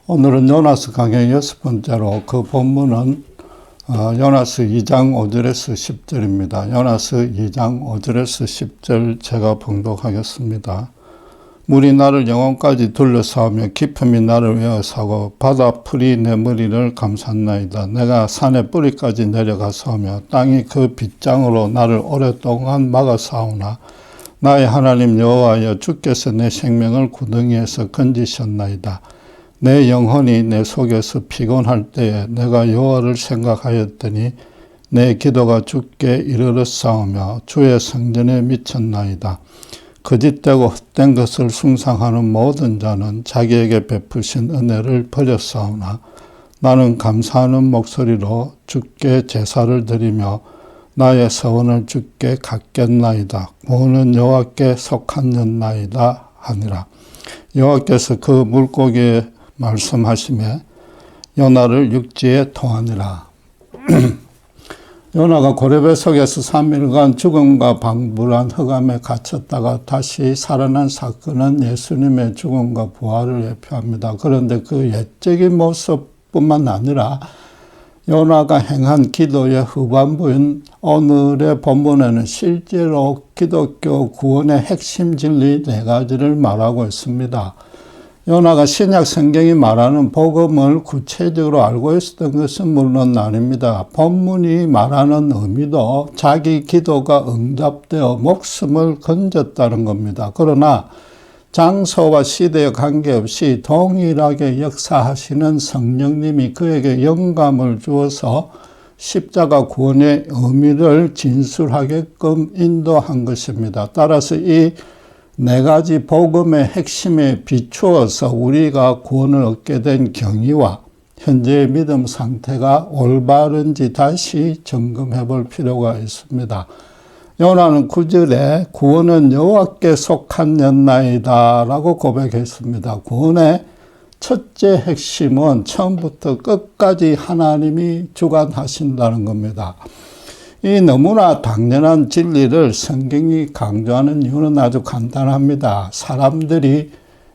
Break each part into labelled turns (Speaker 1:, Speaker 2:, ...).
Speaker 1: 오늘은 요나스 강의 6번째로 그 본문은 요나스 2장 5절에서 10절입니다. 요나스 2장 5절에서 10절 제가 봉독하겠습니다. 물이 나를 영혼까지 둘러싸우며 깊음이 나를 에워싸고 바다 풀이 내 머리를 감쌌나이다. 내가 산의 뿌리까지 내려가사오며 땅이 그 빗장으로 나를 오랫동안 막아싸우나 나의 하나님 여호와여 주께서 내 생명을 구덩이에서 건지셨나이다. 내 영혼이 내 속에서 피곤할 때에 내가 여호와를 생각하였더니 내 기도가 주께 이르렀사오며 주의 성전에 미쳤나이다. 거짓되고 헛된 것을 숭상하는 모든 자는 자기에게 베푸신 은혜를 버렸사오나 나는 감사하는 목소리로 주께 제사를 드리며 나의 서원을 주께 갚겠나이다. 구원은 여호와께 속하였나이다 하니라. 여호와께서 그 물고기에 말씀하시며 요나를 육지에 토하니라. 요나가 고레배 속에서 3일간 죽음과 방불한 흑암에 갇혔다가 다시 살아난 사건은 예수님의 죽음과 부활을 예표합니다. 그런데 그 옛적인 모습뿐만 아니라 요나가 행한 기도의 후반부인 오늘의 본문에는 실제로 기독교 구원의 핵심 진리 4가지를 말하고 있습니다. 요나가 신약 성경이 말하는 복음을 구체적으로 알고 있었던 것은 물론 아닙니다. 본문이 말하는 의미도 자기 기도가 응답되어 목숨을 건졌다는 겁니다. 그러나 장소와 시대에 관계없이 동일하게 역사하시는 성령님이 그에게 영감을 주어서 십자가 구원의 의미를 진술하게끔 인도한 것입니다. 따라서 이 4가지 복음의 핵심에 비추어서 우리가 구원을 얻게 된 경위와 현재의 믿음 상태가 올바른지 다시 점검해 볼 필요가 있습니다. 요나는 9절에 구원은 여호와께 속하였나이다 라고 고백했습니다. 구원의 첫째 핵심은 처음부터 끝까지 하나님이 주관하신다는 겁니다. 이 너무나 당연한 진리를 성경이 강조하는 이유는 아주 간단합니다. 사람들이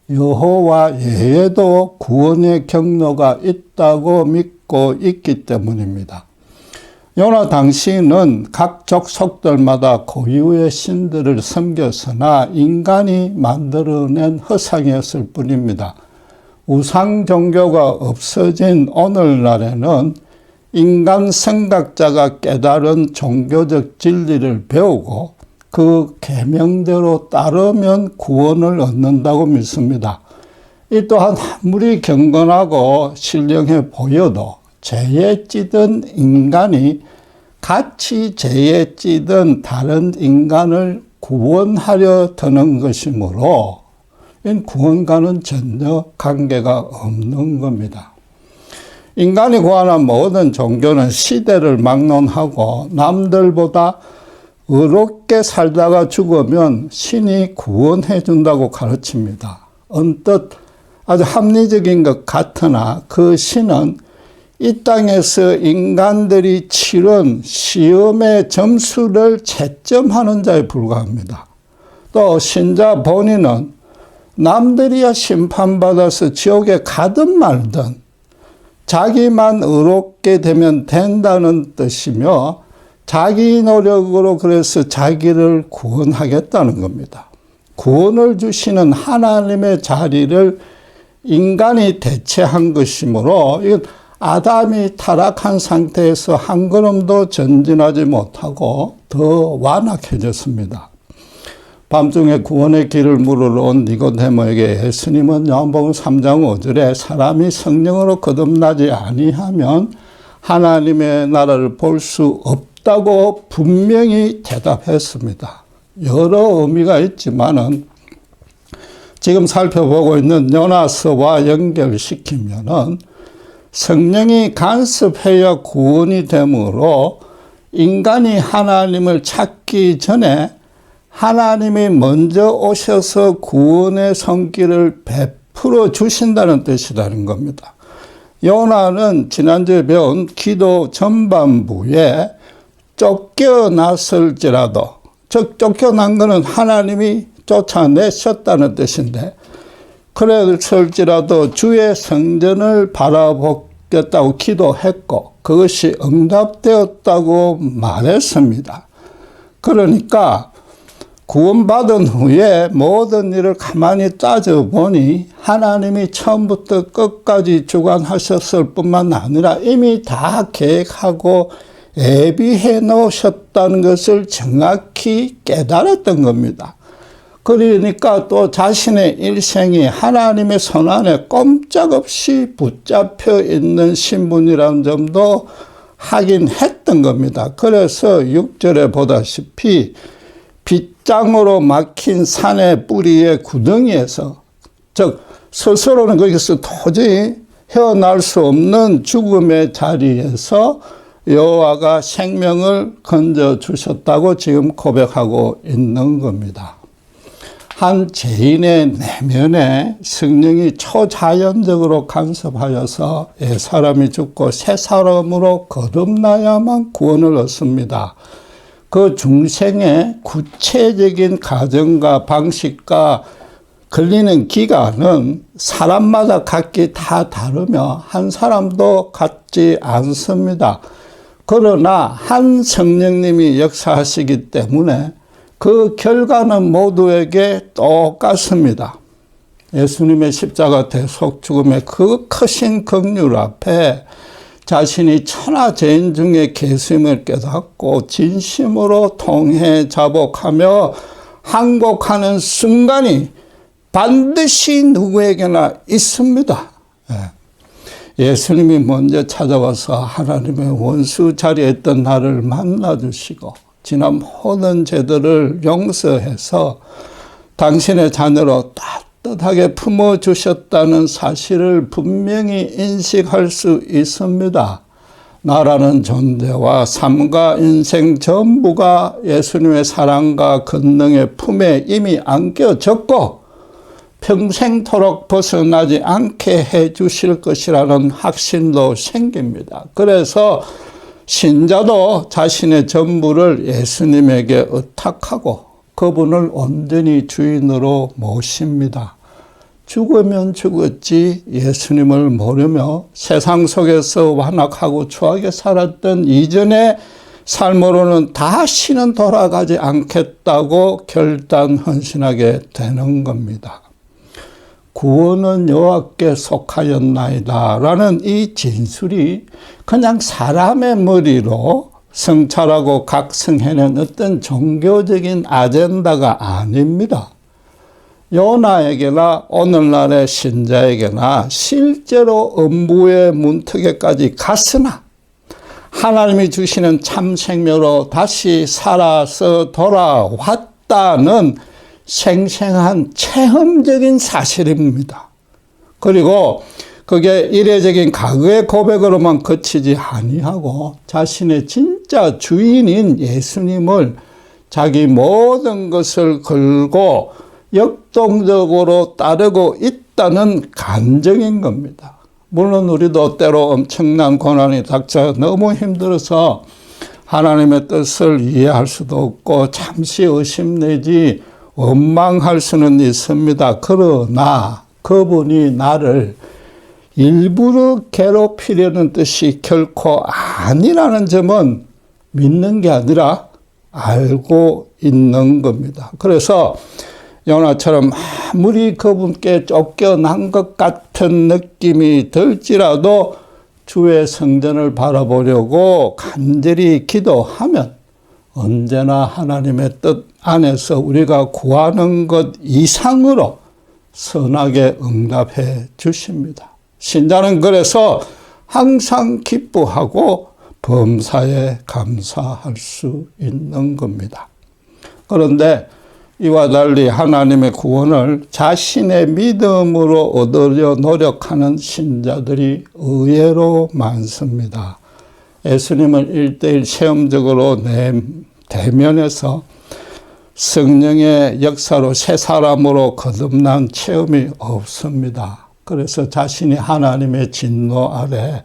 Speaker 1: 여호와 외에도 구원의 경로가 있다고 믿고 있기 때문입니다. 요나 당시는 각 족속들마다 고유의 신들을 섬겼으나 인간이 만들어낸 허상이었을 뿐입니다. 우상 종교가 없어진 오늘날에는 인간 생각자가 깨달은 종교적 진리를 배우고 그 계명대로 따르면 구원을 얻는다고 믿습니다. 이 또한 아무리 경건하고 신령해 보여도 죄에 찌든 인간이 같이 죄에 찌든 다른 인간을 구원하려 드는 것이므로 구원과는 전혀 관계가 없는 겁니다. 인간이 구하는 모든 종교는 시대를 막론하고 남들보다 의롭게 살다가 죽으면 신이 구원해 준다고 가르칩니다. 언뜻 아주 합리적인 것 같으나 그 신은 이 땅에서 인간들이 치른 시험의 점수를 채점하는 자에 불과합니다. 또 신자 본인은 남들이야 심판받아서 지옥에 가든 말든 자기만 의롭게 되면 된다는 뜻이며 자기 노력으로 그래서 자기를 구원하겠다는 겁니다. 구원을 주시는 하나님의 자리를 인간이 대체한 것이므로 아담이 타락한 상태에서 한 걸음도 전진하지 못하고 더 완악해졌습니다. 밤중에 구원의 길을 물으러 온 니고데모에게 예수님은 요한복음 3장 5절에 사람이 성령으로 거듭나지 아니하면 하나님의 나라를 볼 수 없다고 분명히 대답했습니다. 여러 의미가 있지만은 지금 살펴보고 있는 요나서와 연결시키면은 성령이 간섭해야 구원이 되므로 인간이 하나님을 찾기 전에 하나님이 먼저 오셔서 구원의 손길을 베풀어 주신다는 뜻이라는 겁니다. 요나는 지난주에 배운 기도 전반부에 쫓겨났을지라도, 즉 쫓겨난 것은 하나님이 쫓아내셨다는 뜻인데 그랬을지라도 주의 성전을 바라보겠다고 기도했고 그것이 응답되었다고 말했습니다. 그러니까 구원받은 후에 모든 일을 가만히 따져보니 하나님이 처음부터 끝까지 주관하셨을 뿐만 아니라 이미 다 계획하고 예비해 놓으셨다는 것을 정확히 깨달았던 겁니다. 그러니까 또 자신의 일생이 하나님의 손안에 꼼짝없이 붙잡혀 있는 신분이라는 점도 확인했던 겁니다. 그래서 6절에 보다시피 빗장으로 막힌 산의 뿌리의 구덩이에서, 즉 스스로는 거기서 도저히 헤어날 수 없는 죽음의 자리에서 여호와가 생명을 건져주셨다고 지금 고백하고 있는 겁니다. 한 죄인의 내면에 성령이 초자연적으로 간섭하여서 옛사람이 죽고 새사람으로 거듭나야만 구원을 얻습니다. 그 중생의 구체적인 과정과 방식과 걸리는 기간은 사람마다 각기 다 다르며 한 사람도 같지 않습니다. 그러나 한 성령님이 역사하시기 때문에 그 결과는 모두에게 똑같습니다. 예수님의 십자가 대속 죽음의 그 크신 긍휼 앞에 자신이 천하 죄인 중에 계심을 깨닫고 진심으로 통해 자복하며 항복하는 순간이 반드시 누구에게나 있습니다. 예수님이 먼저 찾아와서 하나님의 원수 자리에 있던 나를 만나주시고 지난 모든 죄들을 용서해서 당신의 자녀로 따뜻하게 품어주셨다는 사실을 분명히 인식할 수 있습니다. 나라는 존재와 삶과 인생 전부가 예수님의 사랑과 권능의 품에 이미 안겨졌고 평생토록 벗어나지 않게 해 주실 것이라는 확신도 생깁니다. 그래서 신자도 자신의 전부를 예수님에게 의탁하고 그분을 온전히 주인으로 모십니다. 죽으면 죽었지 예수님을 모르며 세상 속에서 완악하고 추하게 살았던 이전의 삶으로는 다시는 돌아가지 않겠다고 결단 헌신하게 되는 겁니다. 구원은 여호와께 속하였나이다 라는 이 진술이 그냥 사람의 머리로 성찰하고 각성해낸 어떤 종교적인 아젠다가 아닙니다. 요나에게나 오늘날의 신자에게나 실제로 음부의 문턱에까지 갔으나 하나님이 주시는 참 생명으로 다시 살아서 돌아왔다는 생생한 체험적인 사실입니다. 그리고 그게 이례적인 과거의 고백으로만 그치지 아니하고 자신의 진짜 주인인 예수님을 자기 모든 것을 걸고 역동적으로 따르고 있다는 간증인 겁니다. 물론 우리도 때로 엄청난 고난이 닥쳐 너무 힘들어서 하나님의 뜻을 이해할 수도 없고 잠시 의심내지 원망할 수는 있습니다. 그러나 그분이 나를 일부러 괴롭히려는 뜻이 결코 아니라는 점은 믿는 게 아니라 알고 있는 겁니다. 그래서 요나처럼 아무리 그분께 쫓겨난 것 같은 느낌이 들지라도 주의 성전을 바라보려고 간절히 기도하면 언제나 하나님의 뜻 안에서 우리가 구하는 것 이상으로 선하게 응답해 주십니다. 신자는 그래서 항상 기뻐하고 범사에 감사할 수 있는 겁니다. 그런데 이와 달리 하나님의 구원을 자신의 믿음으로 얻으려 노력하는 신자들이 의외로 많습니다. 예수님을 1:1 체험적으로 대면해서 성령의 역사로 새 사람으로 거듭난 체험이 없습니다. 그래서 자신이 하나님의 진노 아래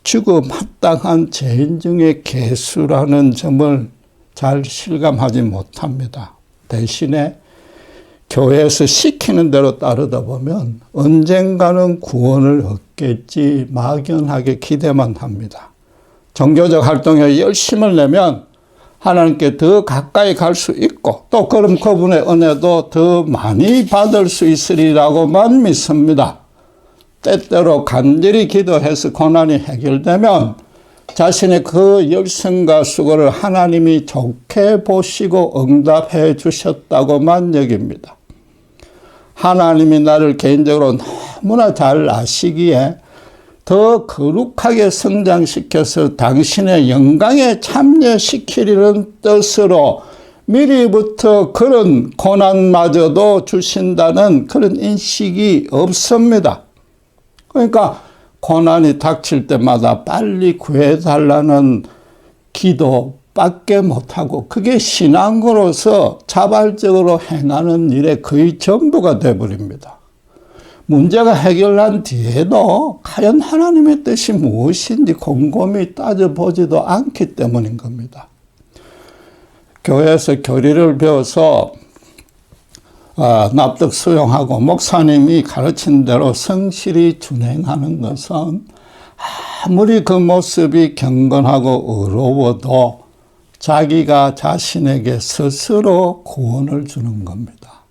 Speaker 1: 죽음 합당한 죄인 중에 괴수라는 점을 잘 실감하지 못합니다. 대신에 교회에서 시키는 대로 따르다 보면 언젠가는 구원을 얻겠지 막연하게 기대만 합니다. 종교적 활동에 열심을 내면 하나님께 더 가까이 갈 수 있고 또 그럼 그분의 은혜도 더 많이 받을 수 있으리라고만 믿습니다. 때때로 간절히 기도해서 고난이 해결되면 자신의 그 열성과 수고를 하나님이 좋게 보시고 응답해 주셨다고만 여깁니다. 하나님이 나를 개인적으로 너무나 잘 아시기에 더 거룩하게 성장시켜서 당신의 영광에 참여시키려는 뜻으로 미리부터 그런 고난마저도 주신다는 그런 인식이 없습니다. 그러니까 고난이 닥칠 때마다 빨리 구해달라는 기도밖에 못하고 그게 신앙으로서 자발적으로 행하는 일의 거의 전부가 되어버립니다. 문제가 해결한 뒤에도 과연 하나님의 뜻이 무엇인지 곰곰이 따져보지도 않기 때문인 겁니다. 교회에서 교리를 배워서 납득 수용하고 목사님이 가르친 대로 성실히 준행하는 것은 아무리 그 모습이 경건하고 의로워도 자기가 자신에게 스스로 구원을 주는 겁니다.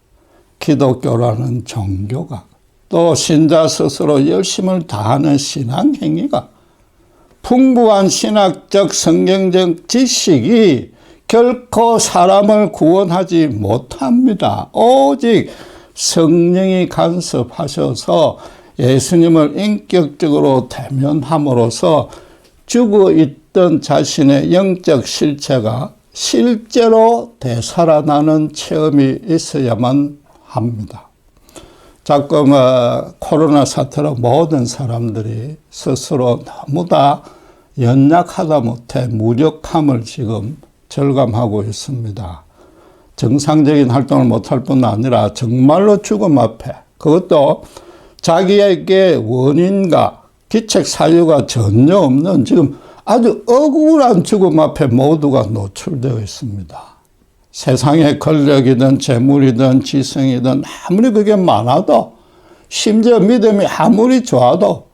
Speaker 1: 기독교라는 종교가 또 신자 스스로 열심을 다하는 신앙행위가 풍부한 신학적 성경적 지식이 결코 사람을 구원하지 못합니다. 오직 성령이 간섭하셔서 예수님을 인격적으로 대면함으로써 죽어있던 자신의 영적 실체가 실제로 되살아나는 체험이 있어야만 합니다. 자꾸 코로나 사태로 모든 사람들이 스스로 너무 다 연약하다 못해 무력함을 지금 절감하고 있습니다. 정상적인 활동을 못할 뿐 아니라 정말로 죽음 앞에 그것도 자기에게 원인과 기책 사유가 전혀 없는 지금 아주 억울한 죽음 앞에 모두가 노출되어 있습니다. 세상의 권력이든 재물이든 지성이든 아무리 그게 많아도 심지어 믿음이 아무리 좋아도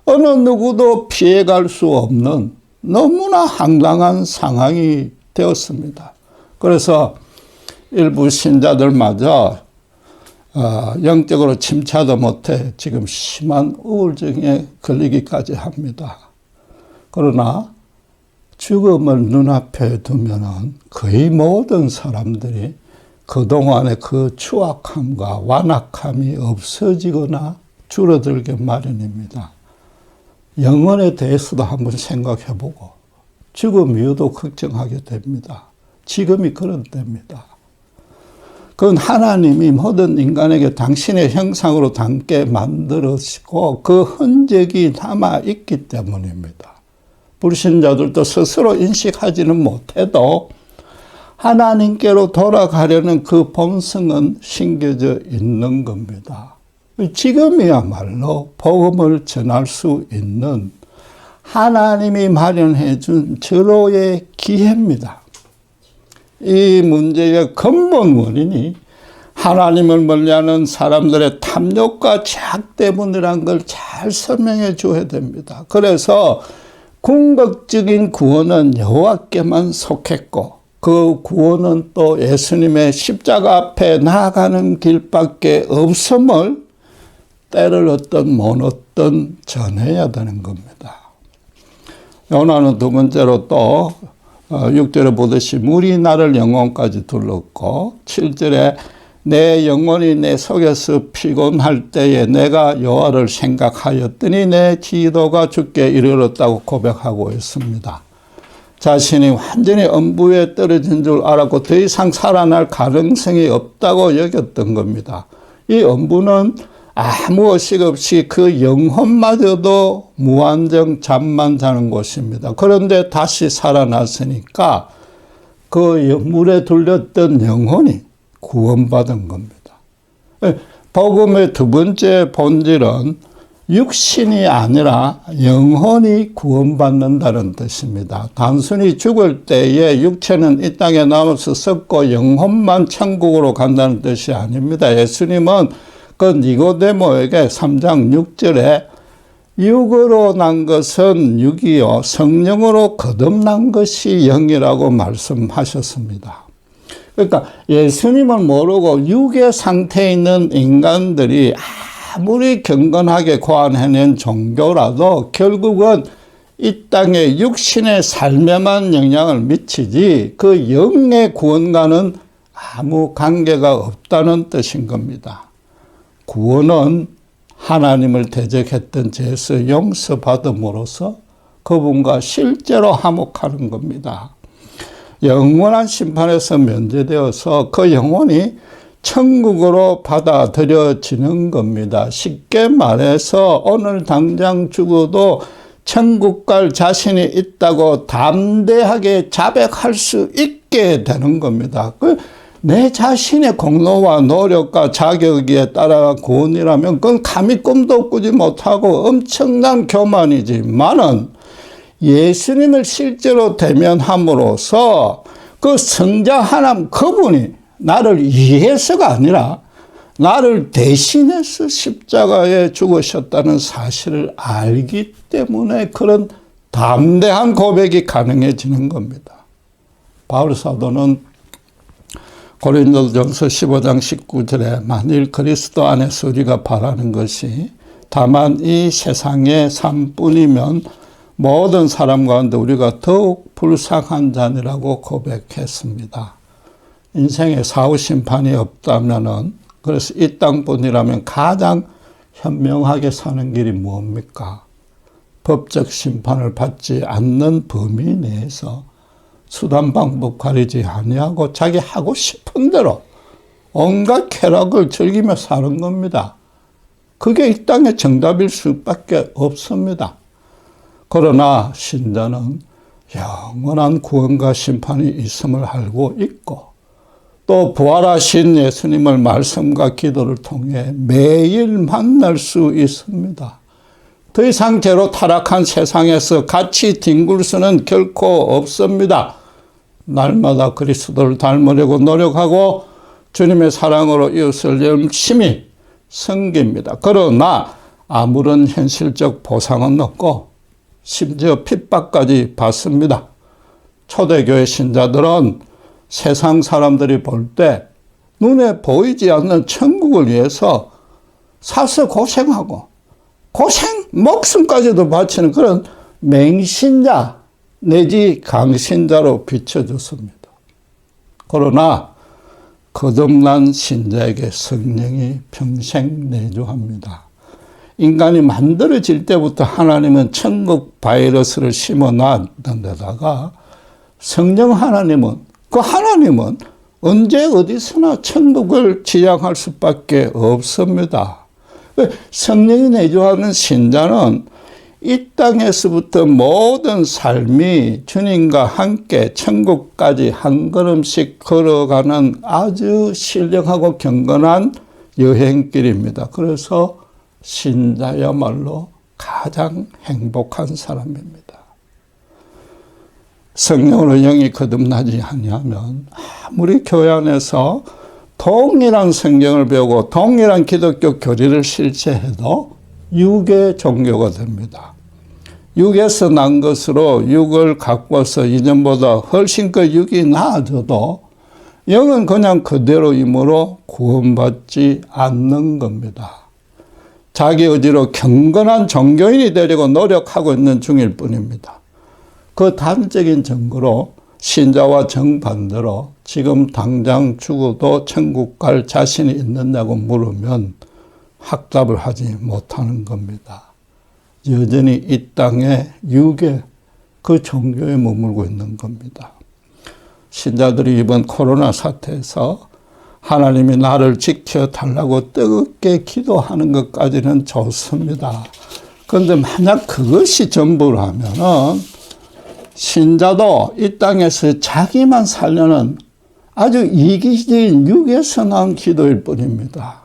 Speaker 1: 어느 누구도 피해갈 수 없는 너무나 황당한 상황이 되었습니다. 그래서 일부 신자들마저 영적으로 침체도 못해 지금 심한 우울증에 걸리기까지 합니다. 그러나 죽음을 눈앞에 두면은 거의 모든 사람들이 그동안의 그 추악함과 완악함이 없어지거나 줄어들게 마련입니다. 영혼에 대해서도 한번 생각해보고 죽음 이후도 걱정하게 됩니다. 지금이 그런 때입니다. 그건 하나님이 모든 인간에게 당신의 형상으로 닮게 만들으시고 그 흔적이 남아있기 때문입니다. 불신자들도 스스로 인식하지는 못해도 하나님께로 돌아가려는 그 본성은 심겨져 있는 겁니다. 지금이야말로 복음을 전할 수 있는 하나님이 마련해 준 절호의 기회입니다. 이 문제의 근본 원인이 하나님을 멀리하는 사람들의 탐욕과 죄악 때문이라는 걸 잘 설명해 줘야 됩니다. 그래서 궁극적인 구원은 여호와께만 속했고 그 구원은 또 예수님의 십자가 앞에 나아가는 길밖에 없음을 때를 얻든 못 얻든 전해야 되는 겁니다. 요나는 두 번째로 또 6절에 보듯이 물이 나를 영혼까지 둘렀고 7절에 내 영혼이 내 속에서 피곤할 때에 내가 여호와를 생각하였더니 내 기도가 주께 이르렀다고 고백하고 있습니다. 자신이 완전히 음부에 떨어진 줄 알았고 더 이상 살아날 가능성이 없다고 여겼던 겁니다. 이 음부는 아무 의식 없이 그 영혼마저도 무한정 잠만 자는 곳입니다. 그런데 다시 살아났으니까 그 물에 둘렸던 영혼이 구원받은 겁니다. 복음의 두 번째 본질은 육신이 아니라 영혼이 구원받는다는 뜻입니다. 단순히 죽을 때에 육체는 이 땅에 남아서 썩고 영혼만 천국으로 간다는 뜻이 아닙니다. 예수님은 그 니고데모에게 3장 6절에 육으로 난 것은 육이요 성령으로 거듭난 것이 영이라고 말씀하셨습니다. 그러니까 예수님을 모르고 육의 상태에 있는 인간들이 아무리 경건하게 고안해낸 종교라도 결국은 이 땅의 육신의 삶에만 영향을 미치지 그 영의 구원과는 아무 관계가 없다는 뜻인 겁니다. 구원은 하나님을 대적했던 죄에서 용서받음으로써 그분과 실제로 화목하는 겁니다. 영원한 심판에서 면제되어서 그 영혼이 천국으로 받아들여지는 겁니다. 쉽게 말해서 오늘 당장 죽어도 천국 갈 자신이 있다고 담대하게 자백할 수 있게 되는 겁니다. 내 자신의 공로와 노력과 자격에 따라 구원이라면 그건 감히 꿈도 꾸지 못하고 엄청난 교만이지만은 예수님을 실제로 대면함으로써 그 성자 하나님 그분이 나를 위해서가 아니라 나를 대신해서 십자가에 죽으셨다는 사실을 알기 때문에 그런 담대한 고백이 가능해지는 겁니다. 바울 사도는 고린도전서 15장 19절에 만일 그리스도 안에서 우리가 바라는 것이 다만 이 세상의 삶뿐이면 모든 사람 가운데 우리가 더욱 불쌍한 자니라고 고백했습니다. 인생에 사후 심판이 없다면은 그래서 이 땅뿐이라면 가장 현명하게 사는 길이 뭡니까? 법적 심판을 받지 않는 범위 내에서 수단 방법 가리지 아니하고 자기 하고 싶은 대로 온갖 쾌락을 즐기며 사는 겁니다. 그게 이 땅의 정답일 수밖에 없습니다. 그러나 신자는 영원한 구원과 심판이 있음을 알고 있고 또 부활하신 예수님을 말씀과 기도를 통해 매일 만날 수 있습니다. 더 이상 죄로 타락한 세상에서 같이 뒹굴 수는 결코 없습니다. 날마다 그리스도를 닮으려고 노력하고 주님의 사랑으로 이웃을 열심히 섬깁니다. 그러나 아무런 현실적 보상은 없고 심지어 핍박까지 받습니다. 초대교회 신자들은 세상 사람들이 볼 때 눈에 보이지 않는 천국을 위해서 사서 고생하고 목숨까지도 바치는 그런 맹신자 내지 강신자로 비춰졌습니다. 그러나 거듭난 신자에게 성령이 평생 내주합니다. 인간이 만들어질 때부터 하나님은 천국 바이러스를 심어놨던 데다가 성령 하나님은 언제 어디서나 천국을 지향할 수밖에 없습니다. 성령이 내주하는 신자는 이 땅에서부터 모든 삶이 주님과 함께 천국까지 한 걸음씩 걸어가는 아주 신령하고 경건한 여행길입니다. 그래서 신자야말로 가장 행복한 사람입니다. 성령으로 영이 거듭나지 아니하면 아무리 교회 안에서 동일한 성경을 배우고 동일한 기독교 교리를 실체해도 육의 종교가 됩니다. 육에서 난 것으로 육을 가꿔서 이전보다 훨씬 그 육이 나아져도 영은 그냥 그대로이므로 구원받지 않는 겁니다. 자기 의지로 경건한 종교인이 되려고 노력하고 있는 중일 뿐입니다. 그 단적인 증거로 신자와 정반대로 지금 당장 죽어도 천국 갈 자신이 있느냐고 물으면 확답을 하지 못하는 겁니다. 여전히 이 땅에 육의 그 종교에 머물고 있는 겁니다. 신자들이 이번 코로나 사태에서 하나님이 나를 지켜달라고 뜨겁게 기도하는 것까지는 좋습니다. 그런데 만약 그것이 전부라면은 신자도 이 땅에서 자기만 살려는 아주 이기적인 육에서 난 기도일 뿐입니다.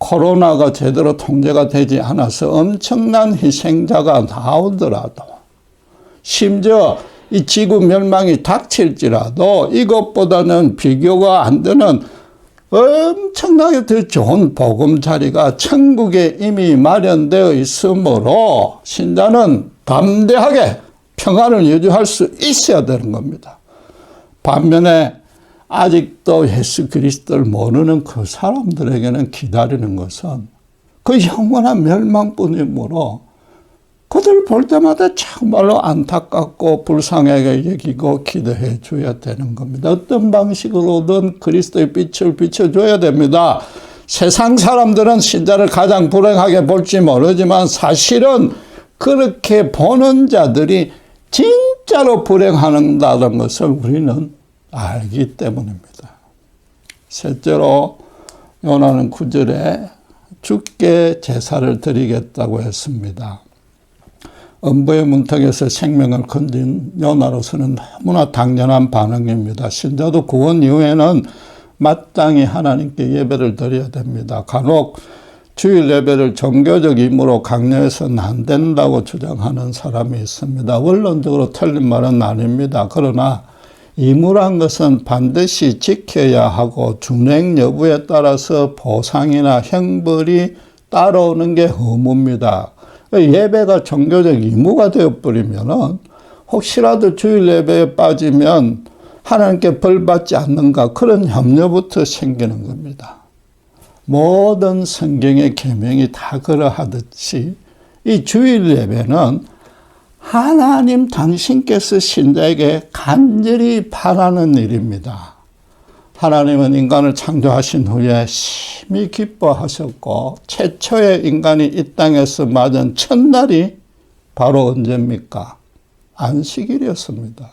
Speaker 1: 코로나가 제대로 통제가 되지 않아서 엄청난 희생자가 나오더라도, 심지어 이 지구 멸망이 닥칠지라도 이것보다는 비교가 안 되는 엄청나게 더 좋은 보금자리가 천국에 이미 마련되어 있으므로 신자는 담대하게 평안을 유지할 수 있어야 되는 겁니다. 반면에 아직도 예수 그리스도를 모르는 그 사람들에게는 기다리는 것은 그 영원한 멸망뿐이므로 그들 볼 때마다 정말로 안타깝고 불쌍하게 여기고 기도해 줘야 되는 겁니다. 어떤 방식으로든 그리스도의 빛을 비춰줘야 됩니다. 세상 사람들은 신자를 가장 불행하게 볼지 모르지만 사실은 그렇게 보는 자들이 진짜로 불행한다는 것을 우리는 알기 때문입니다. 셋째로 요나는 9절에 주께 제사를 드리겠다고 했습니다. 음부의 문턱에서 생명을 건진 요나로서는 너무나 당연한 반응입니다. 신자도 구원 이후에는 마땅히 하나님께 예배를 드려야 됩니다. 간혹 주일 예배를 종교적 의무로 강요해서는 안 된다고 주장하는 사람이 있습니다. 원론적으로 틀린 말은 아닙니다. 그러나 의무란 것은 반드시 지켜야 하고 준행 여부에 따라서 보상이나 형벌이 따라오는 게 의무입니다. 예배가 종교적 의무가 되어버리면은 혹시라도 주일 예배에 빠지면 하나님께 벌 받지 않는가 그런 염려부터 생기는 겁니다. 모든 성경의 계명이 다 그러하듯이 이 주일 예배는 하나님 당신께서 신자에게 간절히 바라는 일입니다. 하나님은 인간을 창조하신 후에 심히 기뻐하셨고 최초의 인간이 이 땅에서 맞은 첫날이 바로 언제입니까? 안식일이었습니다.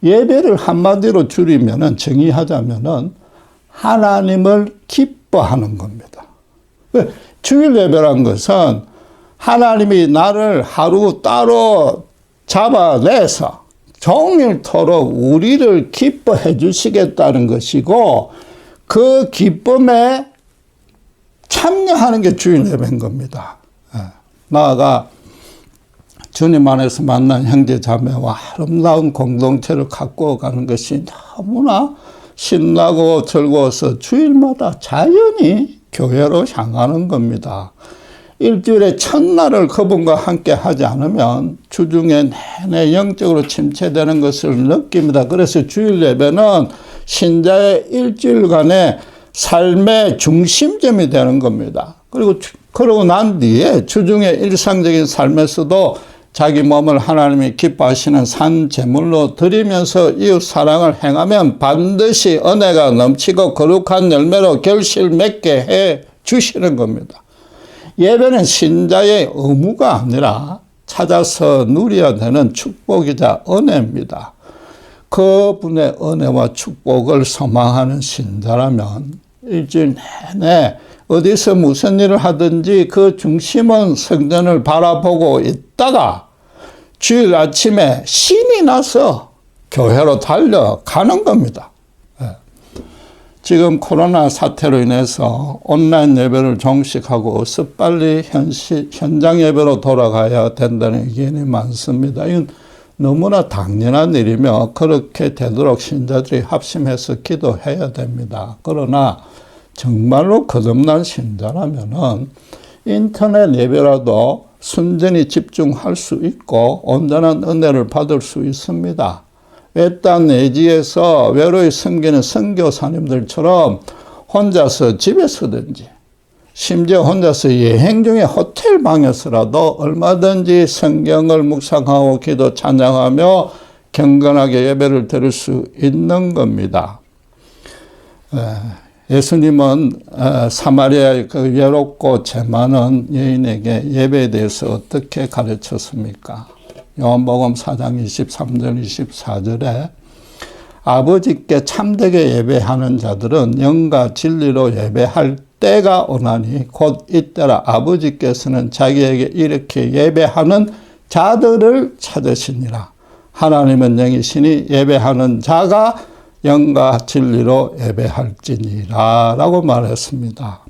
Speaker 1: 예배를 한마디로 줄이면 정의하자면 하나님을 기뻐하는 겁니다. 주일 예배란 것은 하나님이 나를 하루 따로 잡아내서 종일토록 우리를 기뻐해 주시겠다는 것이고 그 기쁨에 참여하는 게 주일 예배인 겁니다. 나아가 주님 안에서 만난 형제 자매와 아름다운 공동체를 갖고 가는 것이 너무나 신나고 즐거워서 주일마다 자연히 교회로 향하는 겁니다. 일주일의 첫날을 그분과 함께 하지 않으면 주중에 내내 영적으로 침체되는 것을 느낍니다. 그래서 주일 예배는 신자의 일주일간의 삶의 중심점이 되는 겁니다. 그러고 난 뒤에 주중의 일상적인 삶에서도 자기 몸을 하나님이 기뻐하시는 산 제물로 드리면서 이웃 사랑을 행하면 반드시 은혜가 넘치고 거룩한 열매로 결실 맺게 해 주시는 겁니다. 예배는 신자의 의무가 아니라 찾아서 누려야 되는 축복이자 은혜입니다. 그분의 은혜와 축복을 소망하는 신자라면 일주일 내내 어디서 무슨 일을 하든지 그 중심은 성전을 바라보고 있다가 주일 아침에 신이 나서 교회로 달려가는 겁니다. 지금 코로나 사태로 인해서 온라인 예배를 종식하고 어서 빨리 현장 예배로 돌아가야 된다는 의견이 많습니다. 이건 너무나 당연한 일이며 그렇게 되도록 신자들이 합심해서 기도해야 됩니다. 그러나 정말로 거듭난 신자라면은 인터넷 예배라도 순전히 집중할 수 있고 온전한 은혜를 받을 수 있습니다. 외딴 내지에서 외로이 섬기는 선교사님들처럼 혼자서 집에서든지 심지어 혼자서 여행 중에 호텔 방에서라도 얼마든지 성경을 묵상하고 기도 찬양하며 경건하게 예배를 드릴 수 있는 겁니다. 예수님은 사마리아의 그 외롭고 죄 많은 여인에게 예배에 대해서 어떻게 가르쳤습니까? 요한복음 4장 23절 24절에 아버지께 참되게 예배하는 자들은 영과 진리로 예배할 때가 오나니 곧 이때라 아버지께서는 자기에게 이렇게 예배하는 자들을 찾으시니라. 하나님은 영이시니 예배하는 자가 영과 진리로 예배할지니라 라고 말했습니다.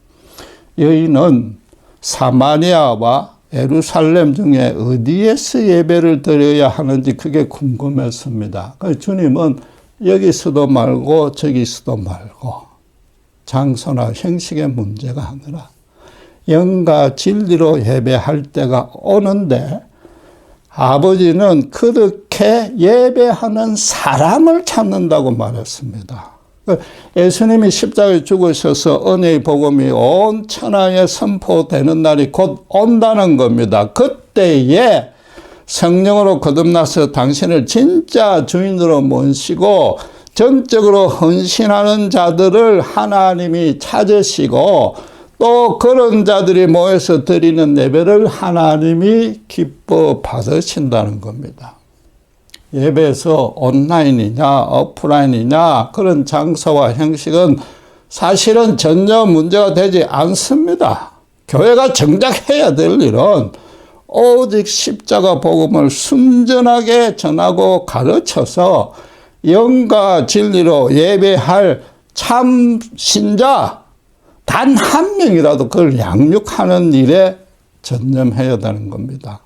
Speaker 1: 여인은 사마리아와 예루살렘 중에 어디에서 예배를 드려야 하는지 그게 궁금했습니다. 주님은 여기서도 말고 저기서도 말고 장소나 형식의 문제가 아니라 영과 진리로 예배할 때가 오는데 아버지는 그렇게 예배하는 사람을 찾는다고 말했습니다. 예수님이 십자가에 죽으셔서 은혜의 복음이 온 천하에 선포되는 날이 곧 온다는 겁니다. 그때에 성령으로 거듭나서 당신을 진짜 주인으로 모시고 전적으로 헌신하는 자들을 하나님이 찾으시고 또 그런 자들이 모여서 드리는 예배를 하나님이 기뻐 받으신다는 겁니다. 예배에서 온라인이냐 오프라인이냐 그런 장소와 형식은 사실은 전혀 문제가 되지 않습니다. 교회가 정작 해야 될 일은 오직 십자가 복음을 순전하게 전하고 가르쳐서 영과 진리로 예배할 참 신자 단 한 명이라도 그걸 양육하는 일에 전념해야 되는 겁니다.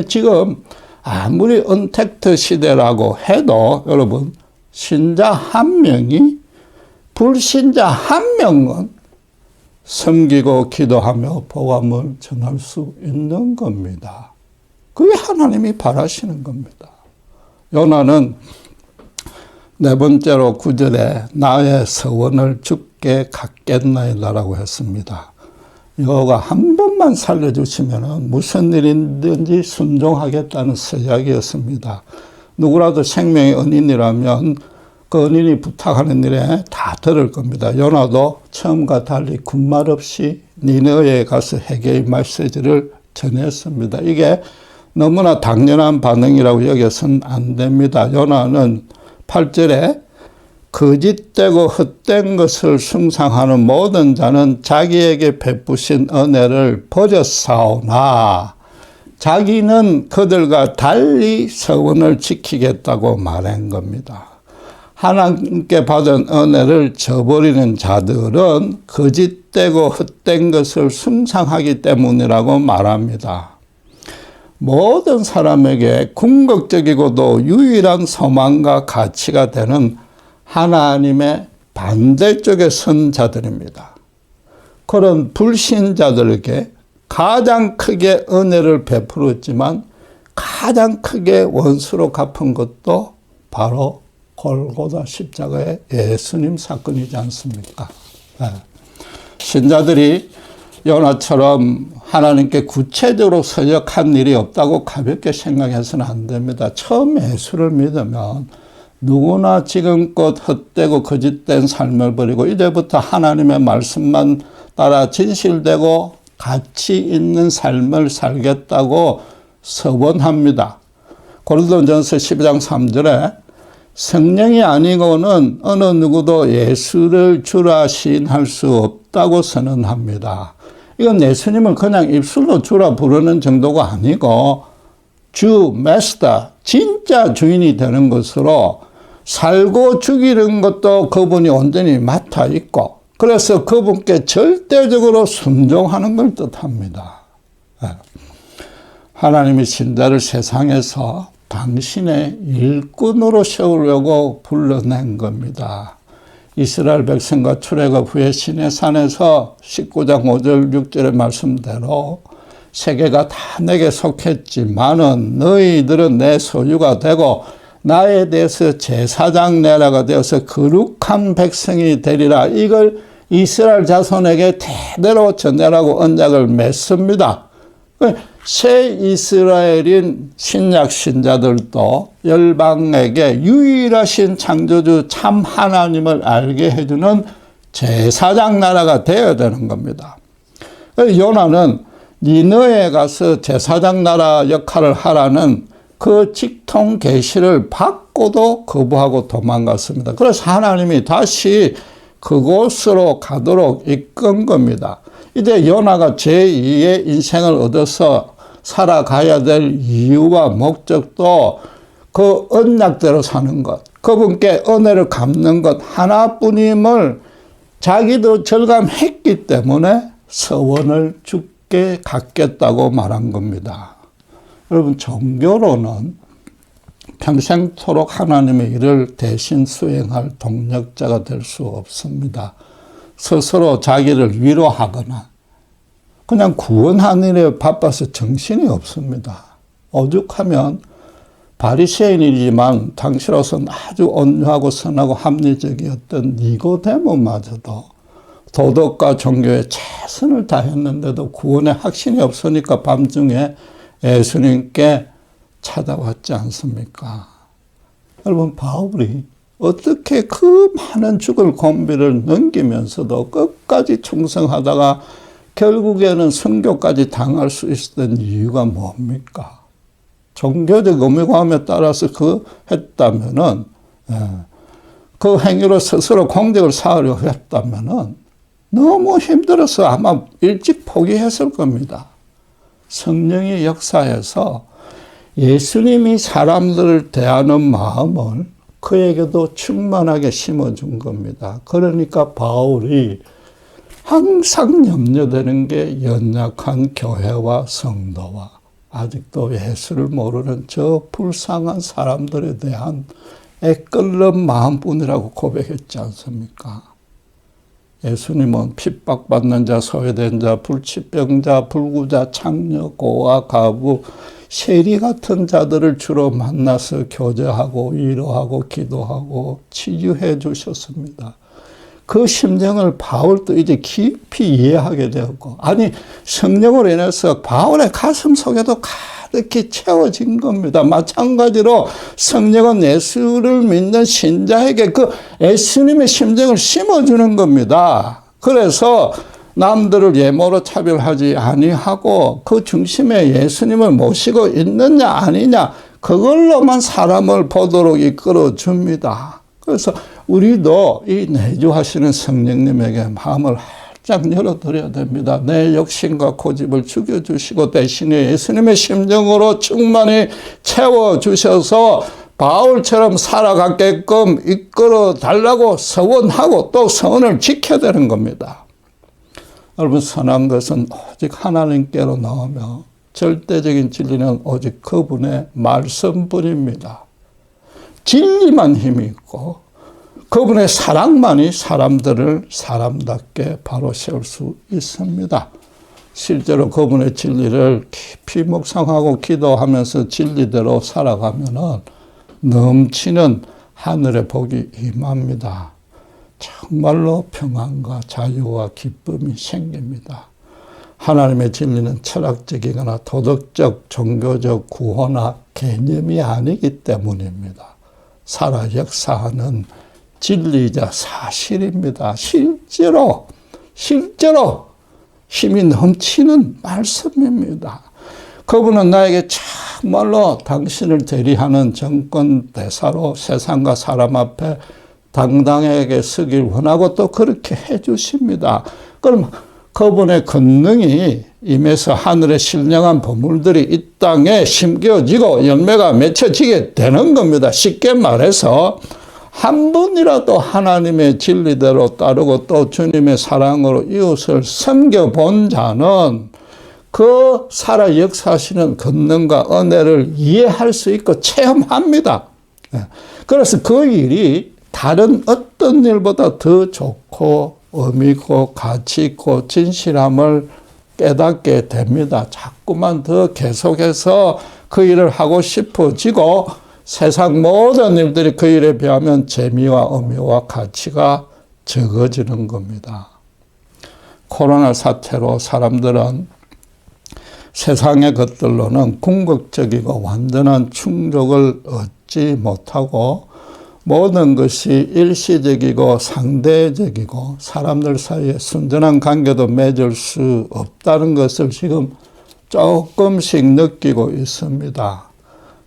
Speaker 1: 지금 아무리 언택트 시대라고 해도 여러분 신자 한 명이 불신자 한 명은 섬기고 기도하며 복음을 전할 수 있는 겁니다. 그게 하나님이 바라시는 겁니다. 요나는 네 번째로 9절에 나의 서원을 주께 갖겠나이다라고 했습니다. 여호와가 한 번만 살려주시면 무슨 일이든지 순종하겠다는 서약이었습니다. 누구라도 생명의 은인이라면 그 은인이 부탁하는 일에 다 들을 겁니다. 요나도 처음과 달리 군말 없이 니느웨에 가서 회개의 메시지를 전했습니다. 이게 너무나 당연한 반응이라고 여겨서는 안 됩니다. 요나는 8절에 거짓되고 헛된 것을 숭상하는 모든 자는 자기에게 베푸신 은혜를 버렸사오나 자기는 그들과 달리 서원을 지키겠다고 말한 겁니다. 하나님께 받은 은혜를 저버리는 자들은 거짓되고 헛된 것을 숭상하기 때문이라고 말합니다. 모든 사람에게 궁극적이고도 유일한 소망과 가치가 되는 하나님의 반대쪽에 선 자들입니다. 그런 불신자들에게 가장 크게 은혜를 베풀었지만 가장 크게 원수로 갚은 것도 바로 골고다 십자가의 예수님 사건이지 않습니까? 네. 신자들이 요나처럼 하나님께 구체적으로 서역한 일이 없다고 가볍게 생각해서는 안 됩니다. 처음 예수를 믿으면 누구나 지금껏 헛되고 거짓된 삶을 버리고 이제부터 하나님의 말씀만 따라 진실되고 가치 있는 삶을 살겠다고 서원합니다. 고린도전서 12장 3절에 성령이 아니고는 어느 누구도 예수를 주라 시인할 수 없다고 선언합니다. 이건 예수님을 그냥 입술로 주라 부르는 정도가 아니고 주, 마스터, 진짜 주인이 되는 것으로 살고 죽이는 것도 그분이 온전히 맡아 있고 그래서 그분께 절대적으로 순종하는 걸 뜻합니다. 하나님이 신자를 세상에서 당신의 일꾼으로 세우려고 불러낸 겁니다. 이스라엘 백성과 출애굽 후에 시내산에서 19장 5절 6절의 말씀대로 세계가 다 내게 속했지만은 너희들은 내 소유가 되고 나에 대해서 제사장 내라가 되어서 거룩한 백성이 되리라. 이걸 이스라엘 자손에게 대대로 전하라고 언약을 맺습니다. 새 이스라엘인 신약 신자들도 열방에게 유일하신 창조주 참 하나님을 알게 해주는 제사장 나라가 되어야 되는 겁니다. 요나는 니느웨에 가서 제사장 나라 역할을 하라는 그 직통 계시를 받고도 거부하고 도망갔습니다. 그래서 하나님이 다시 그곳으로 가도록 이끈 겁니다. 이제 요나가 제2의 인생을 얻어서 살아가야 될 이유와 목적도 그 언약대로 사는 것, 그분께 은혜를 갚는 것 하나뿐임을 자기도 절감했기 때문에 서원을 주께 갚겠다고 말한 겁니다. 여러분, 종교로는 평생토록 하나님의 일을 대신 수행할 동력자가 될 수 없습니다. 스스로 자기를 위로하거나 그냥 구원하는 일에 바빠서 정신이 없습니다. 오죽하면 바리새인이지만 당시로서는 아주 온유하고 선하고 합리적이었던 니고데모마저도 도덕과 종교에 최선을 다했는데도 구원의 확신이 없으니까 밤중에 예수님께 찾아왔지 않습니까? 여러분, 바울이 어떻게 그 많은 죽을 고비를 넘기면서도 끝까지 충성하다가 결국에는 순교까지 당할 수 있었던 이유가 뭡니까? 종교적 의무감에 따라서 했다면은, 그 행위로 스스로 공덕을 쌓으려고 했다면은 너무 힘들어서 아마 일찍 포기했을 겁니다. 성령의 역사에서 예수님이 사람들을 대하는 마음을 그에게도 충만하게 심어준 겁니다. 그러니까 바울이 항상 염려되는 게 연약한 교회와 성도와 아직도 예수를 모르는 저 불쌍한 사람들에 대한 애끓는 마음뿐이라고 고백했지 않습니까? 예수님은 핍박받는 자, 소외된 자, 불치병자, 불구자, 창녀, 고아, 가부, 세리 같은 자들을 주로 만나서 교제하고 위로하고 기도하고 치유해 주셨습니다. 그 심정을 바울도 이제 깊이 이해하게 되었고, 아니 성령으로 인해서 바울의 가슴 속에도 가득히 채워진 겁니다. 마찬가지로 성령은 예수를 믿는 신자에게 그 예수님의 심정을 심어주는 겁니다. 그래서 남들을 예모로 차별하지 아니하고 그 중심에 예수님을 모시고 있느냐 아니냐 그걸로만 사람을 보도록 이끌어 줍니다. 그래서 우리도 이 내주하시는 성령님에게 마음을 활짝 열어드려야 됩니다. 내 욕심과 고집을 죽여주시고 대신에 예수님의 심정으로 충만히 채워주셔서 바울처럼 살아가게끔 이끌어 달라고 서원하고 또 서원을 지켜야 되는 겁니다. 여러분, 선한 것은 오직 하나님께로 나오며 절대적인 진리는 오직 그분의 말씀뿐입니다. 진리만 힘이 있고 그분의 사랑만이 사람들을 사람답게 바로 세울 수 있습니다. 실제로 그분의 진리를 깊이 묵상하고 기도하면서 진리대로 살아가면은 넘치는 하늘의 복이 임합니다. 정말로 평안과 자유와 기쁨이 생깁니다. 하나님의 진리는 철학적이거나 도덕적, 종교적 구호나 개념이 아니기 때문입니다. 살아 역사하는 진리이자 사실입니다. 실제로 힘이 넘치는 말씀입니다. 그분은 나에게 정말로 당신을 대리하는 정권 대사로 세상과 사람 앞에 당당하게 서길 원하고 또 그렇게 해 주십니다. 그럼 그분의 권능이 임해서 하늘의 신령한 보물들이 이 땅에 심겨지고 열매가 맺혀지게 되는 겁니다. 쉽게 말해서 한 번이라도 하나님의 진리대로 따르고 또 주님의 사랑으로 이웃을 섬겨본 자는 그 살아 역사하시는 권능과 은혜를 이해할 수 있고 체험합니다. 그래서 그 일이 다른 어떤 일보다 더 좋고 의미 있고 가치 있고 진실함을 깨닫게 됩니다. 자꾸만 더 계속해서 그 일을 하고 싶어지고 세상 모든 일들이 그 일에 비하면 재미와 의미와 가치가 적어지는 겁니다. 코로나 사태로 사람들은 세상의 것들로는 궁극적이고 완전한 충족을 얻지 못하고 모든 것이 일시적이고 상대적이고 사람들 사이에 순전한 관계도 맺을 수 없다는 것을 지금 조금씩 느끼고 있습니다.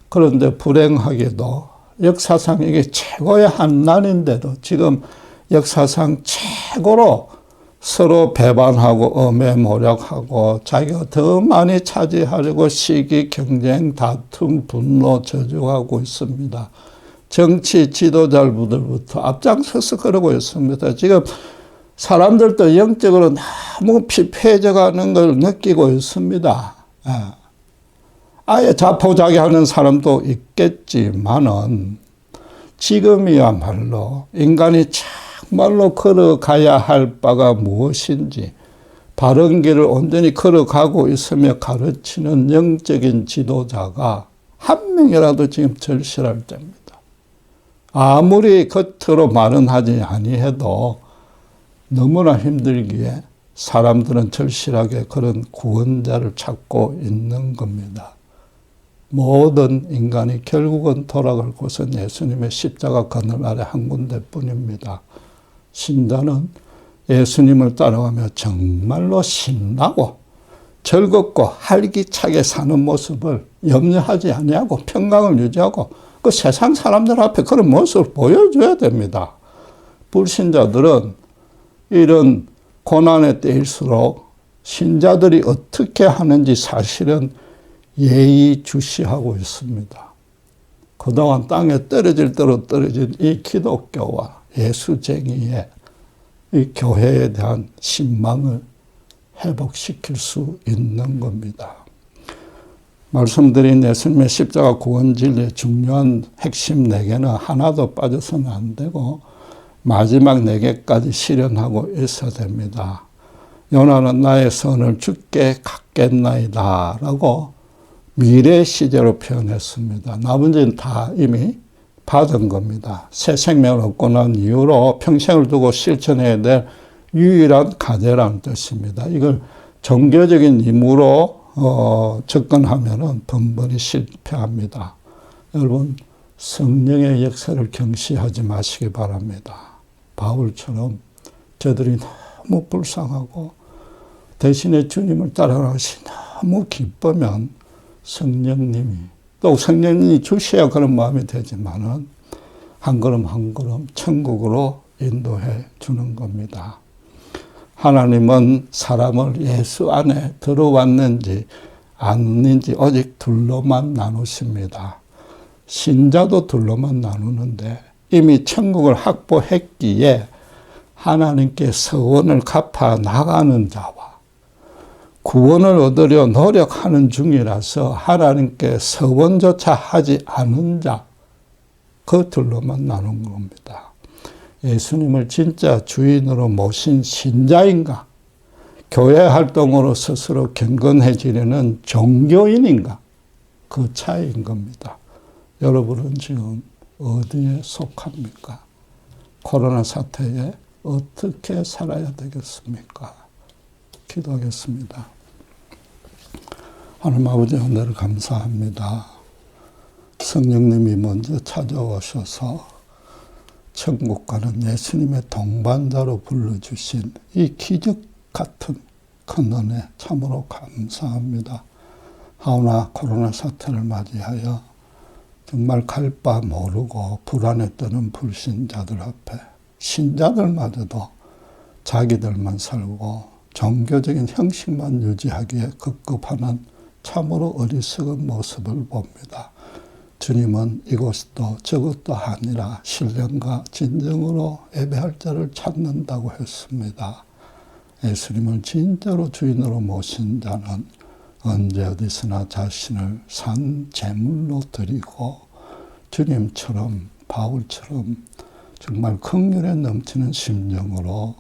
Speaker 1: 그런데 불행하게도 역사상 이게 최고의 한난인데도 지금 역사상 최고로 서로 배반하고 음해모략하고 자기가 더 많이 차지하려고 시기, 경쟁, 다툼, 분노 저주하고 있습니다. 정치 지도자들부터 앞장서서 그러고 있습니다. 지금 사람들도 영적으로 너무 피폐해져 가는 걸 느끼고 있습니다. 아예 자포자기하는 사람도 있겠지만은 지금이야말로 인간이 정말로 걸어가야 할 바가 무엇인지 바른 길을 온전히 걸어가고 있으며 가르치는 영적인 지도자가 한 명이라도 지금 절실할 때입니다. 아무리 겉으로 말은 하지 아니해도 너무나 힘들기에 사람들은 절실하게 그런 구원자를 찾고 있는 겁니다. 모든 인간이 결국은 돌아갈 곳은 예수님의 십자가 그늘 아래 한 군데뿐입니다. 신자는 예수님을 따라가며 정말로 신나고 즐겁고 활기차게 사는 모습을 염려하지 아니하고 평강을 유지하고 그 세상 사람들 앞에 그런 모습을 보여줘야 됩니다. 불신자들은 이런 고난의 때일수록 신자들이 어떻게 하는지 사실은 예의주시하고 있습니다. 그동안 땅에 떨어질 대로 떨어진 이 기독교와 예수쟁이의 이 교회에 대한 신망을 회복시킬 수 있는 겁니다. 말씀드린 예수님의 십자가 구원 진리의 중요한 핵심 4개는 하나도 빠져서는 안 되고 마지막 4개까지 실현하고 있어야 됩니다. 요나는 나의 선을 주께 갚겠나이다 라고 미래 시제로 표현했습니다. 나머지는 다 이미 받은 겁니다. 새 생명을 얻고 난 이후로 평생을 두고 실천해야 될 유일한 과제라는 뜻입니다. 이걸 종교적인 임무로 접근하면은 번번이 실패합니다. 여러분, 성령의 역사를 경시하지 마시기 바랍니다. 바울처럼 저들이 너무 불쌍하고 대신에 주님을 따라가시 너무 기쁘면 성령님이 또 성령님이 주셔야 그런 마음이 되지만은 한 걸음 한 걸음 천국으로 인도해 주는 겁니다. 하나님은 사람을 예수 안에 들어왔는지 아닌지 오직 둘로만 나누십니다. 신자도 둘로만 나누는데 이미 천국을 확보했기에 하나님께 서원을 갚아 나가는 자와 구원을 얻으려 노력하는 중이라서 하나님께 서원조차 하지 않은 자, 그 둘로만 나눈 겁니다. 예수님을 진짜 주인으로 모신 신자인가? 교회 활동으로 스스로 경건해지려는 종교인인가? 그 차이인 겁니다. 여러분은 지금 어디에 속합니까? 코로나 사태에 어떻게 살아야 되겠습니까? 기도하겠습니다. 하나님 아버지 은혜를 감사합니다. 성령님이 먼저 찾아오셔서 천국 가는 예수님의 동반자로 불러주신 이 기적 같은 큰 은혜 참으로 감사합니다. 하오나 코로나 사태를 맞이하여 정말 갈 바 모르고 불안에 떠는 불신자들 앞에 신자들마저도 자기들만 살고 종교적인 형식만 유지하기에 급급하는 참으로 어리석은 모습을 봅니다. 주님은 이것도 저것도 아니라 신령과 진정으로 예배할 자를 찾는다고 했습니다. 예수님을 진짜로 주인으로 모신 자는 언제 어디서나 자신을 산 제물로 드리고 주님처럼 바울처럼 정말 긍휼에 넘치는 심정으로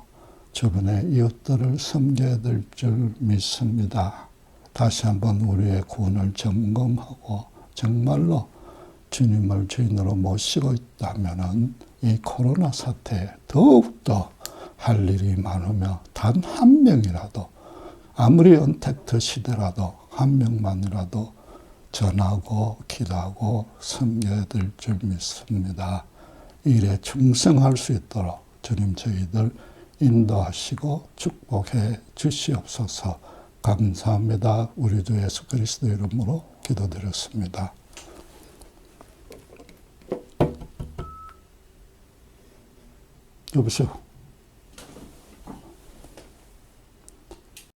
Speaker 1: 주변의 이웃들을 섬겨야 될 줄 믿습니다. 다시 한번 우리의 구원을 점검하고 정말로 주님을 주인으로 모시고 있다면은 이 코로나 사태에 더욱더 할 일이 많으며 단 한 명이라도 아무리 언택트 시대라도 한 명만이라도 전하고 기도하고 섬겨야 될 줄 믿습니다. 일에 충성할 수 있도록 주님 저희들 인도하시고 축복해 주시옵소서. 감사합니다. 우리 주 예수 그리스도 이름으로 기도드렸습니다. 여보세요.